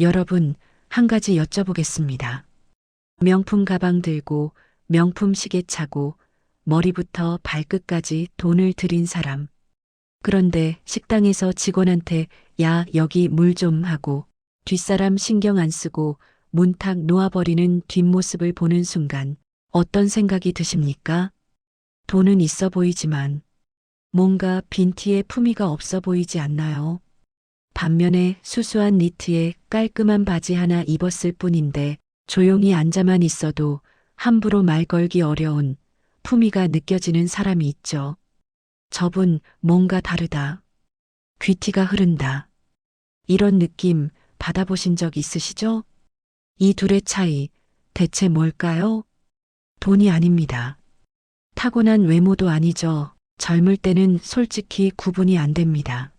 여러분, 한 가지 여쭤보겠습니다. 명품 가방 들고 명품 시계 차고 머리부터 발끝까지 돈을 들인 사람. 그런데 식당에서 직원한테 야, 여기 물 좀 하고 뒷사람 신경 안 쓰고 문탁 놓아버리는 뒷모습을 보는 순간 어떤 생각이 드십니까? 돈은 있어 보이지만 뭔가 빈티의 품위가 없어 보이지 않나요? 반면에 수수한 니트에 깔끔한 바지 하나 입었을 뿐인데 조용히 앉아만 있어도 함부로 말 걸기 어려운 품위가 느껴지는 사람이 있죠. 저분 뭔가 다르다. 귀티가 흐른다. 이런 느낌 받아보신 적 있으시죠? 이 둘의 차이 대체 뭘까요? 돈이 아닙니다. 타고난 외모도 아니죠. 젊을 때는 솔직히 구분이 안 됩니다.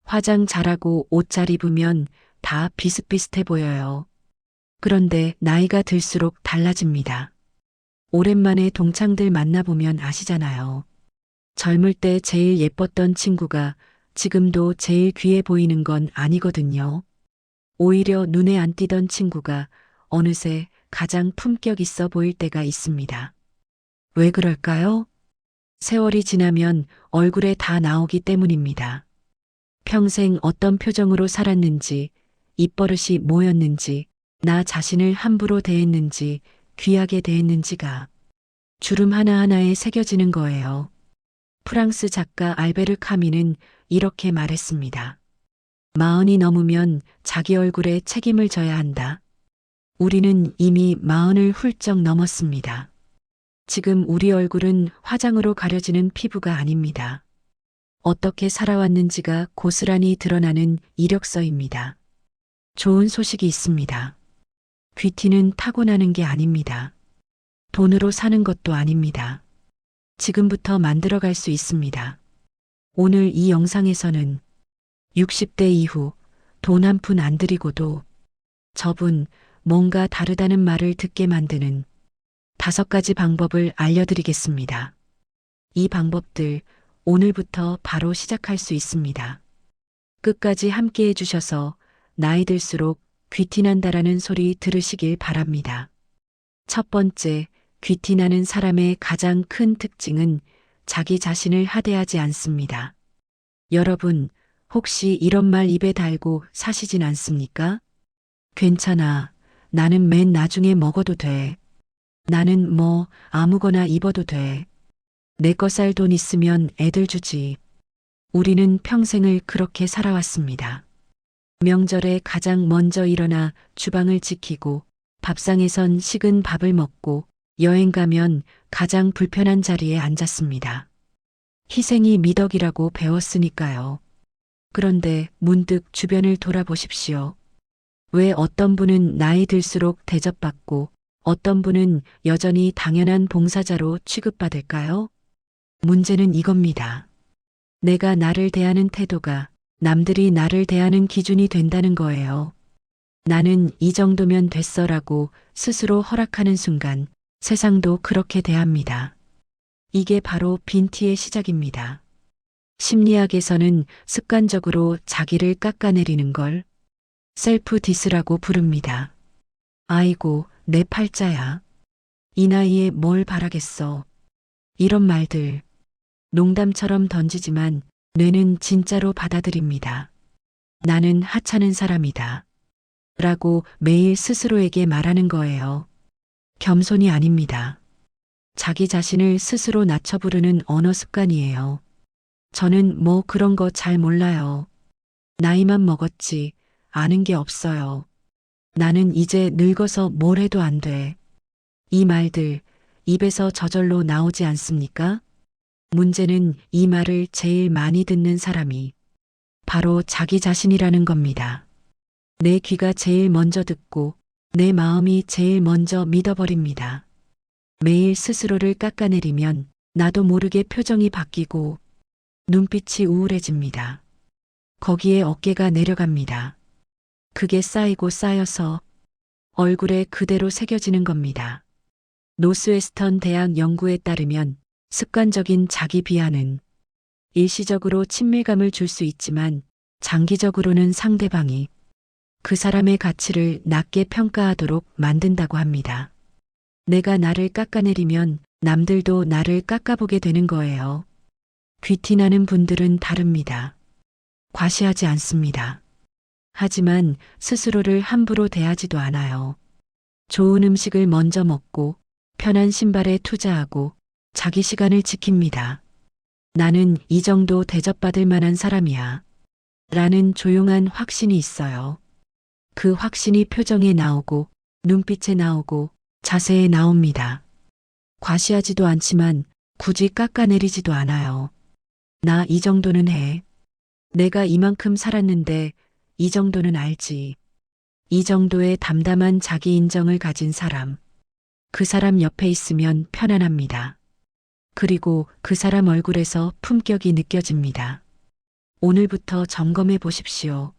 화장 잘하고 옷 잘 입으면 다 비슷비슷해 보여요. 그런데 나이가 들수록 달라집니다. 오랜만에 동창들 만나보면 아시잖아요. 젊을 때 제일 예뻤던 친구가 지금도 제일 귀해 보이는 건 아니거든요. 오히려 눈에 안 띄던 친구가 어느새 가장 품격 있어 보일 때가 있습니다. 왜 그럴까요? 세월이 지나면 얼굴에 다 나오기 때문입니다. 평생 어떤 표정으로 살았는지, 입버릇이 뭐였는지, 나 자신을 함부로 대했는지, 귀하게 대했는지가 주름 하나하나에 새겨지는 거예요. 프랑스 작가 알베르 카미는 이렇게 말했습니다. 마흔이 넘으면 자기 얼굴에 책임을 져야 한다. 우리는 이미 마흔을 훌쩍 넘었습니다. 지금 우리 얼굴은 화장으로 가려지는 피부가 아닙니다. 어떻게 살아왔는지가 고스란히 드러나는 이력서입니다. 좋은 소식이 있습니다. 귀티는 타고나는 게 아닙니다. 돈으로 사는 것도 아닙니다. 지금부터 만들어갈 수 있습니다. 오늘 이 영상에서는 60대 이후 돈 한 푼 안 들이고도 저분 뭔가 다르다는 말을 듣게 만드는 5가지 방법을 알려드리겠습니다. 이 방법들 오늘부터 바로 시작할 수 있습니다. 끝까지 함께 해주셔서 나이 들수록 귀티난다라는 소리 들으시길 바랍니다. 첫 번째, 귀티나는 사람의 가장 큰 특징은 자기 자신을 하대하지 않습니다. 여러분, 혹시 이런 말 입에 달고 사시진 않습니까? 괜찮아. 나는 맨 나중에 먹어도 돼. 나는 뭐 아무거나 입어도 돼. 내 거 살 돈 있으면 애들 주지. 우리는 평생을 그렇게 살아왔습니다. 명절에 가장 먼저 일어나 주방을 지키고 밥상에선 식은 밥을 먹고 여행 가면 가장 불편한 자리에 앉았습니다. 희생이 미덕이라고 배웠으니까요. 그런데 문득 주변을 돌아보십시오. 왜 어떤 분은 나이 들수록 대접받고 어떤 분은 여전히 당연한 봉사자로 취급받을까요? 문제는 이겁니다. 내가 나를 대하는 태도가 남들이 나를 대하는 기준이 된다는 거예요. 나는 이 정도면 됐어라고 스스로 허락하는 순간 세상도 그렇게 대합니다. 이게 바로 빈티의 시작입니다. 심리학에서는 습관적으로 자기를 깎아내리는 걸 셀프 디스라고 부릅니다. 아이고, 내 팔자야. 이 나이에 뭘 바라겠어. 이런 말들 농담처럼 던지지만 뇌는 진짜로 받아들입니다. 나는 하찮은 사람이다. 라고 매일 스스로에게 말하는 거예요. 겸손이 아닙니다. 자기 자신을 스스로 낮춰 부르는 언어 습관이에요. 저는 뭐 그런 거 잘 몰라요. 나이만 먹었지 아는 게 없어요. 나는 이제 늙어서 뭘 해도 안 돼. 이 말들 입에서 저절로 나오지 않습니까? 문제는 이 말을 제일 많이 듣는 사람이 바로 자기 자신이라는 겁니다. 내 귀가 제일 먼저 듣고 내 마음이 제일 먼저 믿어버립니다. 매일 스스로를 깎아내리면 나도 모르게 표정이 바뀌고 눈빛이 우울해집니다. 거기에 어깨가 내려갑니다. 그게 쌓이고 쌓여서 얼굴에 그대로 새겨지는 겁니다. 노스웨스턴 대학 연구에 따르면 습관적인 자기 비하는 일시적으로 친밀감을 줄 수 있지만 장기적으로는 상대방이 그 사람의 가치를 낮게 평가하도록 만든다고 합니다. 내가 나를 깎아내리면 남들도 나를 깎아보게 되는 거예요. 귀티나는 분들은 다릅니다. 과시하지 않습니다. 하지만 스스로를 함부로 대하지도 않아요. 좋은 음식을 먼저 먹고 편한 신발에 투자하고 자기 시간을 지킵니다. 나는 이 정도 대접받을 만한 사람이야. 라는 조용한 확신이 있어요. 그 확신이 표정에 나오고 눈빛에 나오고 자세에 나옵니다. 과시하지도 않지만 굳이 깎아내리지도 않아요. 나 이 정도는 해. 내가 이만큼 살았는데 이 정도는 알지. 이 정도의 담담한 자기 인정을 가진 사람. 그 사람 옆에 있으면 편안합니다. 그리고 그 사람 얼굴에서 품격이 느껴집니다. 오늘부터 점검해 보십시오.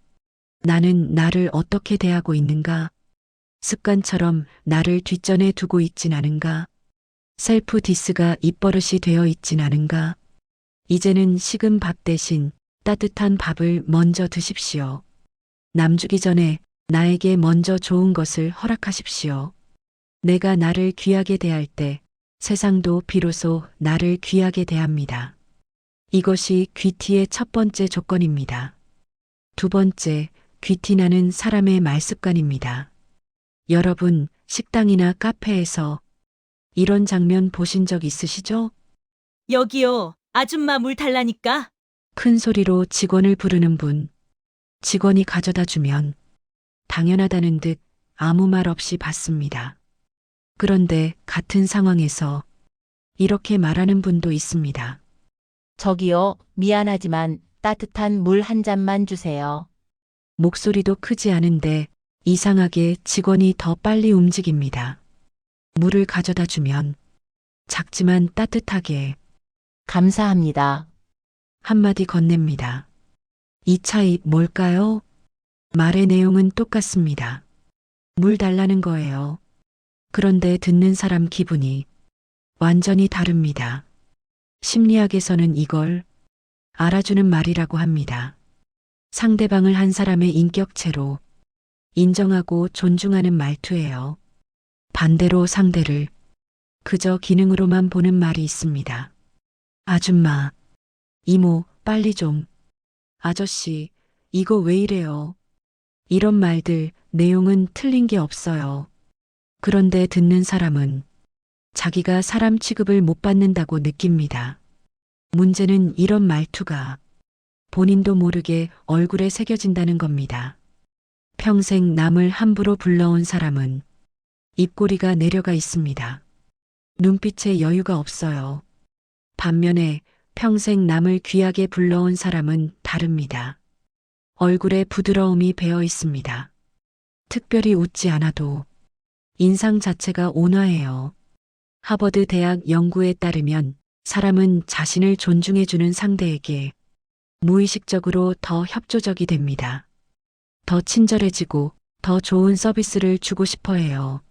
나는 나를 어떻게 대하고 있는가? 습관처럼 나를 뒷전에 두고 있진 않은가? 셀프 디스가 입버릇이 되어 있진 않은가? 이제는 식은 밥 대신 따뜻한 밥을 먼저 드십시오. 남 주기 전에 나에게 먼저 좋은 것을 허락하십시오. 내가 나를 귀하게 대할 때 세상도 비로소 나를 귀하게 대합니다. 이것이 귀티의 첫 번째 조건입니다. 두 번째, 귀티나는 사람의 말습관입니다. 여러분, 식당이나 카페에서 이런 장면 보신 적 있으시죠? 여기요. 아줌마 물 달라니까. 큰 소리로 직원을 부르는 분. 직원이 가져다 주면 당연하다는 듯 아무 말 없이 받습니다. 그런데 같은 상황에서 이렇게 말하는 분도 있습니다. 저기요, 미안하지만 따뜻한 물 한 잔만 주세요. 목소리도 크지 않은데 이상하게 직원이 더 빨리 움직입니다. 물을 가져다 주면 작지만 따뜻하게 감사합니다. 한마디 건넵니다. 이 차이 뭘까요? 말의 내용은 똑같습니다. 물 달라는 거예요. 그런데 듣는 사람 기분이 완전히 다릅니다. 심리학에서는 이걸 알아주는 말이라고 합니다. 상대방을 한 사람의 인격체로 인정하고 존중하는 말투예요. 반대로 상대를 그저 기능으로만 보는 말이 있습니다. 아줌마, 이모, 빨리 좀. 아저씨, 이거 왜 이래요? 이런 말들, 내용은 틀린 게 없어요. 그런데 듣는 사람은 자기가 사람 취급을 못 받는다고 느낍니다. 문제는 이런 말투가 본인도 모르게 얼굴에 새겨진다는 겁니다. 평생 남을 함부로 불러온 사람은 입꼬리가 내려가 있습니다. 눈빛에 여유가 없어요. 반면에 평생 남을 귀하게 불러온 사람은 다릅니다. 얼굴에 부드러움이 배어 있습니다. 특별히 웃지 않아도 인상 자체가 온화해요. 하버드 대학 연구에 따르면 사람은 자신을 존중해주는 상대에게 무의식적으로 더 협조적이 됩니다. 더 친절해지고 더 좋은 서비스를 주고 싶어 해요.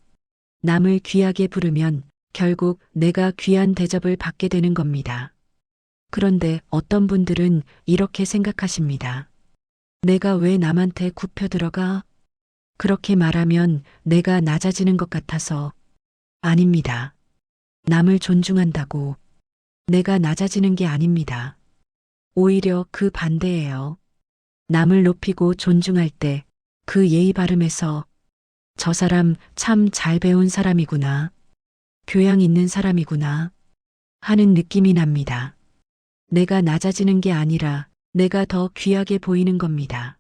남을 귀하게 부르면 결국 내가 귀한 대접을 받게 되는 겁니다. 그런데 어떤 분들은 이렇게 생각하십니다. 내가 왜 남한테 굽혀 들어가? 그렇게 말하면 내가 낮아지는 것 같아서. 아닙니다. 남을 존중한다고 내가 낮아지는 게 아닙니다. 오히려 그 반대예요. 남을 높이고 존중할 때 그 예의 바름에서 저 사람 참 잘 배운 사람이구나. 교양 있는 사람이구나. 하는 느낌이 납니다. 내가 낮아지는 게 아니라 내가 더 귀하게 보이는 겁니다.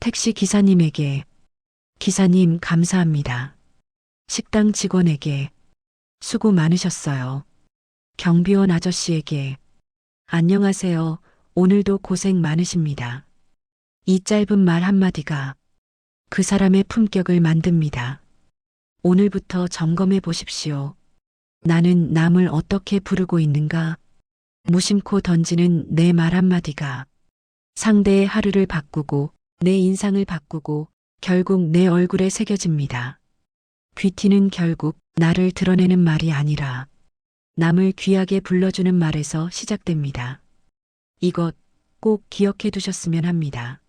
택시 기사님에게 기사님 감사합니다. 식당 직원에게 수고 많으셨어요. 경비원 아저씨에게 안녕하세요. 오늘도 고생 많으십니다. 이 짧은 말 한마디가 그 사람의 품격을 만듭니다. 오늘부터 점검해 보십시오. 나는 남을 어떻게 부르고 있는가? 무심코 던지는 내 말 한마디가 상대의 하루를 바꾸고 내 인상을 바꾸고 결국 내 얼굴에 새겨집니다. 귀티는 결국 나를 드러내는 말이 아니라 남을 귀하게 불러주는 말에서 시작됩니다. 이것 꼭 기억해 두셨으면 합니다.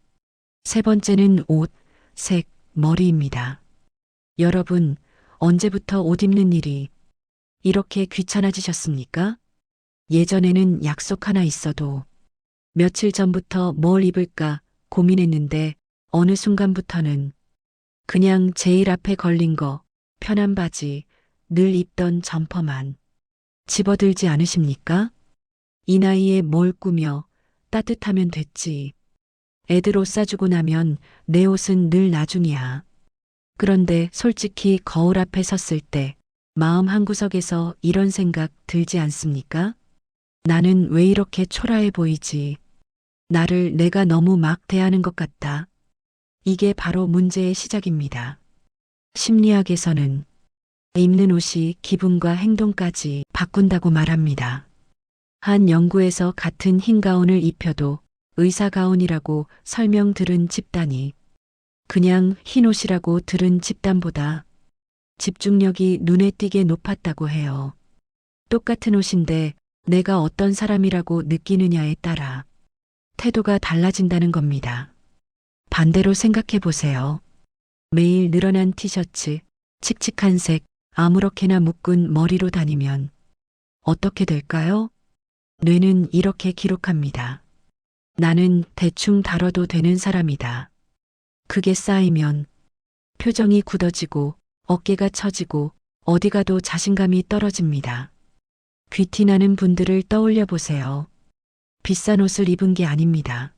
세 번째는 옷, 색, 머리입니다. 여러분, 언제부터 옷 입는 일이 이렇게 귀찮아지셨습니까? 예전에는 약속 하나 있어도 며칠 전부터 뭘 입을까 고민했는데 어느 순간부터는 그냥 제일 앞에 걸린 거, 편한 바지, 늘 입던 점퍼만 집어들지 않으십니까? 이 나이에 뭘 꾸며 따뜻하면 됐지. 애들 옷 사주고 나면 내 옷은 늘 나중이야. 그런데 솔직히 거울 앞에 섰을 때 마음 한구석에서 이런 생각 들지 않습니까? 나는 왜 이렇게 초라해 보이지? 나를 내가 너무 막 대하는 것 같다. 이게 바로 문제의 시작입니다. 심리학에서는 입는 옷이 기분과 행동까지 바꾼다고 말합니다. 한 연구에서 같은 흰 가운을 입혀도 의사 가운이라고 설명 들은 집단이 그냥 흰 옷이라고 들은 집단보다 집중력이 눈에 띄게 높았다고 해요. 똑같은 옷인데 내가 어떤 사람이라고 느끼느냐에 따라 태도가 달라진다는 겁니다. 반대로 생각해 보세요. 매일 늘어난 티셔츠, 칙칙한 색, 아무렇게나 묶은 머리로 다니면 어떻게 될까요? 뇌는 이렇게 기록합니다. 나는 대충 다뤄도 되는 사람이다. 그게 쌓이면 표정이 굳어지고 어깨가 처지고 어디 가도 자신감이 떨어집니다. 귀티나는 분들을 떠올려 보세요. 비싼 옷을 입은 게 아닙니다.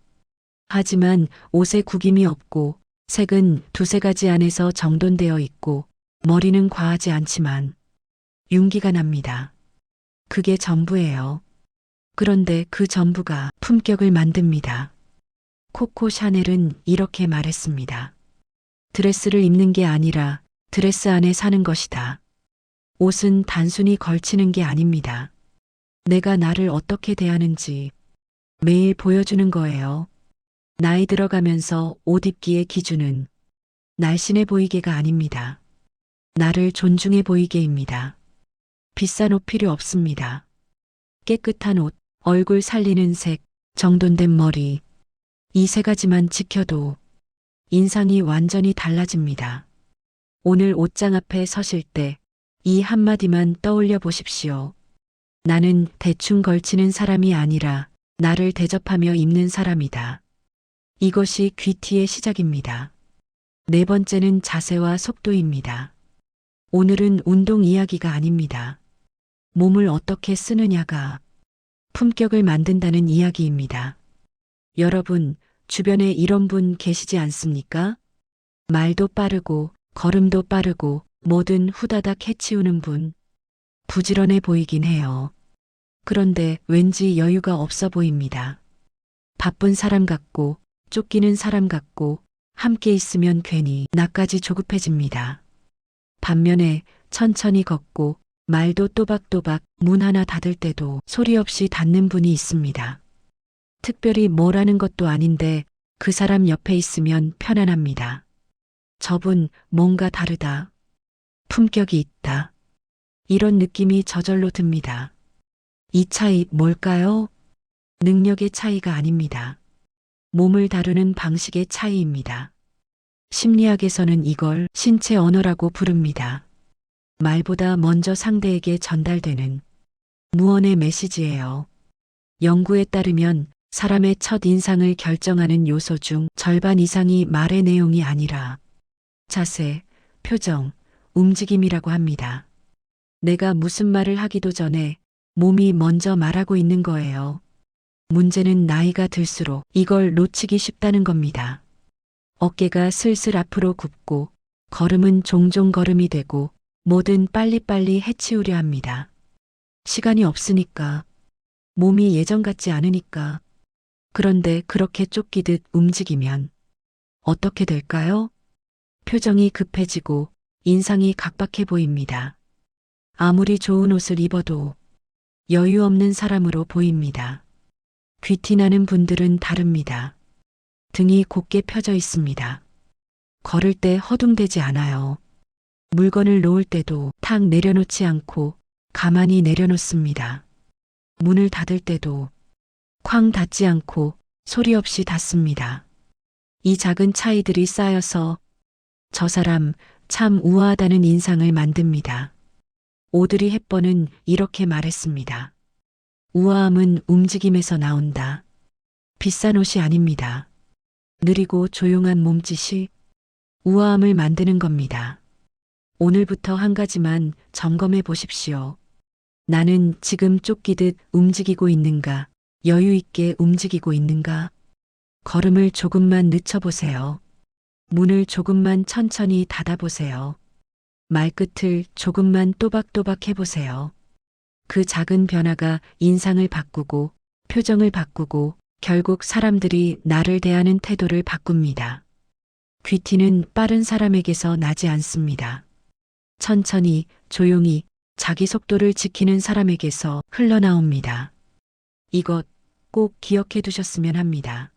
하지만 옷에 구김이 없고 색은 두세 가지 안에서 정돈되어 있고 머리는 과하지 않지만 윤기가 납니다. 그게 전부예요. 그런데 그 전부가 품격을 만듭니다. 코코 샤넬은 이렇게 말했습니다. 드레스를 입는 게 아니라 드레스 안에 사는 것이다. 옷은 단순히 걸치는 게 아닙니다. 내가 나를 어떻게 대하는지 매일 보여주는 거예요. 나이 들어가면서 옷 입기의 기준은 날씬해 보이게가 아닙니다. 나를 존중해 보이게입니다. 비싼 옷 필요 없습니다. 깨끗한 옷, 얼굴 살리는 색, 정돈된 머리, 이 세 가지만 지켜도 인상이 완전히 달라집니다. 오늘 옷장 앞에 서실 때 이 한마디만 떠올려 보십시오. 나는 대충 걸치는 사람이 아니라 나를 대접하며 입는 사람이다. 이것이 귀티의 시작입니다. 네 번째는 자세와 속도입니다. 오늘은 운동 이야기가 아닙니다. 몸을 어떻게 쓰느냐가 품격을 만든다는 이야기입니다. 여러분, 주변에 이런 분 계시지 않습니까? 말도 빠르고 걸음도 빠르고 뭐든 후다닥 해치우는 분. 부지런해 보이긴 해요. 그런데 왠지 여유가 없어 보입니다. 바쁜 사람 같고 쫓기는 사람 같고 함께 있으면 괜히 나까지 조급해집니다. 반면에 천천히 걷고 말도 또박또박 문 하나 닫을 때도 소리 없이 닫는 분이 있습니다. 특별히 뭘 하는 것도 아닌데 그 사람 옆에 있으면 편안합니다. 저분 뭔가 다르다. 품격이 있다. 이런 느낌이 저절로 듭니다. 이 차이 뭘까요? 능력의 차이가 아닙니다. 몸을 다루는 방식의 차이입니다. 심리학에서는 이걸 신체 언어라고 부릅니다. 말보다 먼저 상대에게 전달되는 무언의 메시지예요. 연구에 따르면 사람의 첫 인상을 결정하는 요소 중 절반 이상이 말의 내용이 아니라 자세, 표정, 움직임이라고 합니다. 내가 무슨 말을 하기도 전에 몸이 먼저 말하고 있는 거예요. 문제는 나이가 들수록 이걸 놓치기 쉽다는 겁니다. 어깨가 슬슬 앞으로 굽고 걸음은 종종 걸음이 되고 뭐든 빨리빨리 해치우려 합니다. 시간이 없으니까, 몸이 예전 같지 않으니까. 그런데 그렇게 쫓기듯 움직이면 어떻게 될까요? 표정이 급해지고 인상이 각박해 보입니다. 아무리 좋은 옷을 입어도 여유 없는 사람으로 보입니다. 귀티나는 분들은 다릅니다. 등이 곧게 펴져 있습니다. 걸을 때 허둥대지 않아요. 물건을 놓을 때도 탁 내려놓지 않고 가만히 내려놓습니다. 문을 닫을 때도 쾅 닫지 않고 소리 없이 닫습니다. 이 작은 차이들이 쌓여서 저 사람 참 우아하다는 인상을 만듭니다. 오드리 헵번은 이렇게 말했습니다. 우아함은 움직임에서 나온다. 비싼 옷이 아닙니다. 느리고 조용한 몸짓이 우아함을 만드는 겁니다. 오늘부터 한 가지만 점검해 보십시오. 나는 지금 쫓기듯 움직이고 있는가? 여유 있게 움직이고 있는가? 걸음을 조금만 늦춰보세요. 문을 조금만 천천히 닫아보세요. 말끝을 조금만 또박또박 해보세요. 그 작은 변화가 인상을 바꾸고 표정을 바꾸고 결국 사람들이 나를 대하는 태도를 바꿉니다. 귀티는 빠른 사람에게서 나지 않습니다. 천천히, 조용히, 자기 속도를 지키는 사람에게서 흘러나옵니다. 이것 꼭 기억해 두셨으면 합니다.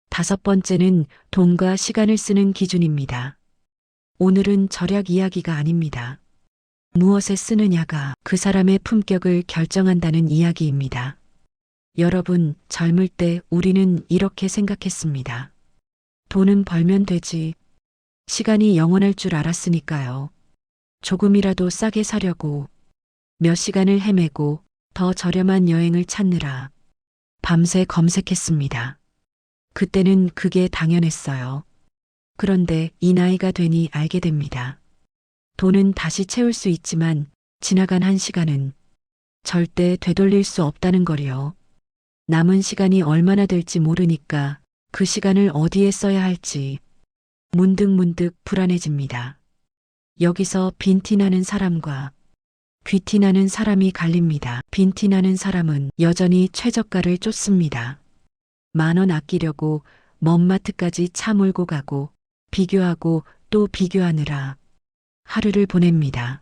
5번째는 돈과 시간을 쓰는 기준입니다. 오늘은 절약 이야기가 아닙니다. 무엇에 쓰느냐가 그 사람의 품격을 결정한다는 이야기입니다. 여러분, 젊을 때 우리는 이렇게 생각했습니다. 돈은 벌면 되지. 시간이 영원할 줄 알았으니까요. 조금이라도 싸게 사려고 몇 시간을 헤매고 더 저렴한 여행을 찾느라 밤새 검색했습니다. 그때는 그게 당연했어요. 그런데 이 나이가 되니 알게 됩니다. 돈은 다시 채울 수 있지만 지나간 한 시간은 절대 되돌릴 수 없다는 거리요. 남은 시간이 얼마나 될지 모르니까 그 시간을 어디에 써야 할지 문득문득 불안해집니다. 여기서 빈티나는 사람과 귀티나는 사람이 갈립니다. 빈티나는 사람은 여전히 최저가를 쫓습니다. 10,000원 아끼려고 먼 마트까지 차 몰고 가고 비교하고 또 비교하느라 하루를 보냅니다.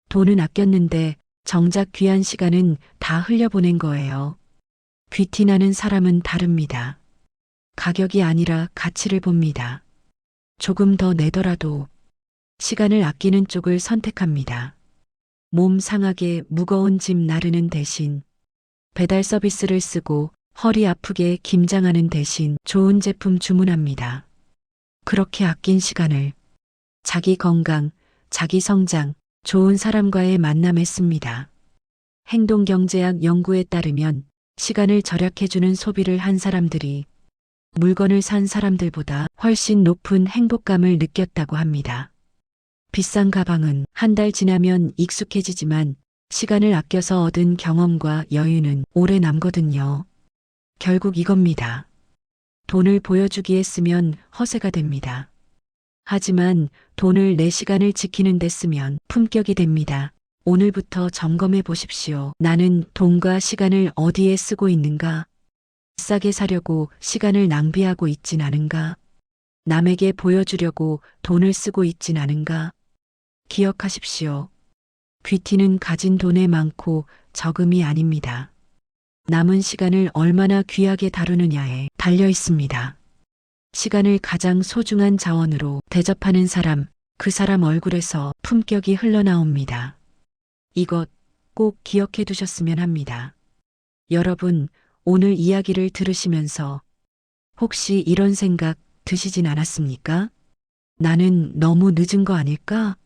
돈은 아꼈는데 정작 귀한 시간은 다 흘려보낸 거예요. 귀티나는 사람은 다릅니다. 가격이 아니라 가치를 봅니다. 조금 더 내더라도 시간을 아끼는 쪽을 선택합니다. 몸 상하게 무거운 짐 나르는 대신 배달 서비스를 쓰고 허리 아프게 김장하는 대신 좋은 제품 주문합니다. 그렇게 아낀 시간을 자기 건강, 자기 성장, 좋은 사람과의 만남에 씁니다. 행동경제학 연구에 따르면 시간을 절약해주는 소비를 한 사람들이 물건을 산 사람들보다 훨씬 높은 행복감을 느꼈다고 합니다. 비싼 가방은 한 달 지나면 익숙해지지만 시간을 아껴서 얻은 경험과 여유는 오래 남거든요. 결국 이겁니다. 돈을 보여주기에 쓰면 허세가 됩니다. 하지만 돈을 내 시간을 지키는 데 쓰면 품격이 됩니다. 오늘부터 점검해 보십시오. 나는 돈과 시간을 어디에 쓰고 있는가? 싸게 사려고 시간을 낭비하고 있진 않은가? 남에게 보여주려고 돈을 쓰고 있진 않은가? 기억하십시오. 귀티는 가진 돈에 많고 적음이 아닙니다. 남은 시간을 얼마나 귀하게 다루느냐에 달려 있습니다. 시간을 가장 소중한 자원으로 대접하는 사람, 그 사람 얼굴에서 품격이 흘러나옵니다. 이것 꼭 기억해 두셨으면 합니다. 여러분, 오늘 이야기를 들으시면서 혹시 이런 생각 드시진 않았습니까? 나는 너무 늦은 거 아닐까?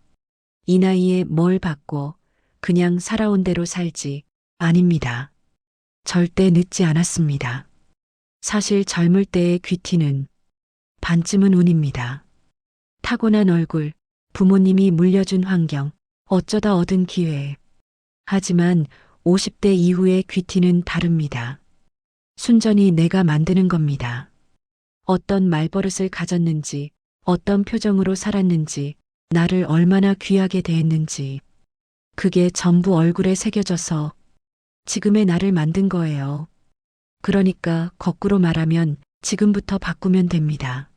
이 나이에 뭘 바꿔 그냥 살아온 대로 살지. 아닙니다. 절대 늦지 않았습니다. 사실 젊을 때의 귀티는 반쯤은 운입니다. 타고난 얼굴, 부모님이 물려준 환경, 어쩌다 얻은 기회. 하지만 50대 이후의 귀티는 다릅니다. 순전히 내가 만드는 겁니다. 어떤 말버릇을 가졌는지, 어떤 표정으로 살았는지, 나를 얼마나 귀하게 대했는지, 그게 전부 얼굴에 새겨져서 지금의 나를 만든 거예요. 그러니까 거꾸로 말하면 지금부터 바꾸면 됩니다.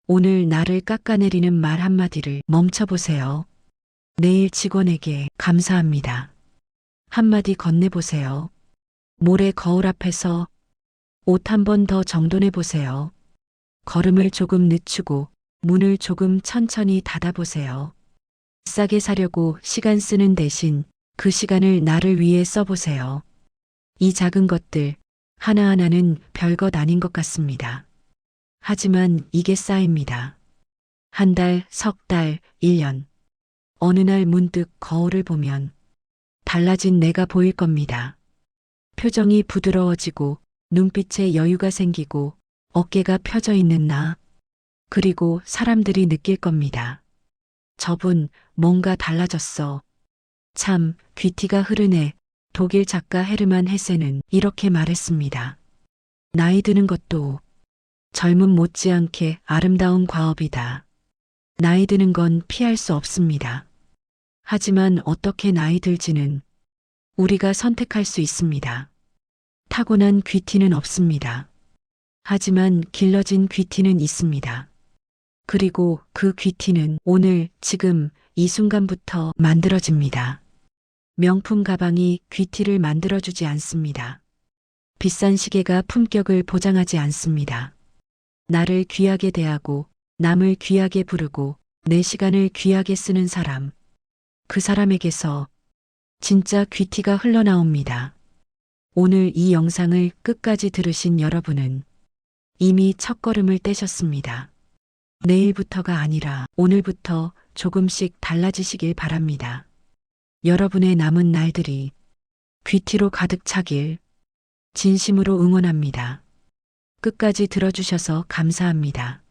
오늘 나를 깎아내리는 말 한마디를 멈춰보세요. 내일 직원에게 감사합니다. 한마디 건네보세요. 모래 거울 앞에서 옷 한 번 더 정돈해보세요. 걸음을 조금 늦추고 문을 조금 천천히 닫아보세요. 싸게 사려고 시간 쓰는 대신 그 시간을 나를 위해 써보세요. 이 작은 것들 하나하나는 별것 아닌 것 같습니다. 하지만 이게 쌓입니다. 한 달, 석 달, 1년. 어느 날 문득 거울을 보면 달라진 내가 보일 겁니다. 표정이 부드러워지고 눈빛에 여유가 생기고 어깨가 펴져 있는 나. 그리고 사람들이 느낄 겁니다. 저분 뭔가 달라졌어. 참, 귀티가 흐르네. 독일 작가 헤르만 헤세는 이렇게 말했습니다. 나이 드는 것도 젊음 못지않게 아름다운 과업이다. 나이 드는 건 피할 수 없습니다. 하지만 어떻게 나이 들지는 우리가 선택할 수 있습니다. 타고난 귀티는 없습니다. 하지만 길러진 귀티는 있습니다. 그리고 그 귀티는 오늘, 지금, 이 순간부터 만들어집니다. 명품 가방이 귀티를 만들어주지 않습니다. 비싼 시계가 품격을 보장하지 않습니다. 나를 귀하게 대하고, 남을 귀하게 부르고, 내 시간을 귀하게 쓰는 사람. 그 사람에게서 진짜 귀티가 흘러나옵니다. 오늘 이 영상을 끝까지 들으신 여러분은 이미 첫걸음을 떼셨습니다. 내일부터가 아니라 오늘부터 조금씩 달라지시길 바랍니다. 여러분의 남은 날들이 귀티로 가득 차길 진심으로 응원합니다. 끝까지 들어주셔서 감사합니다.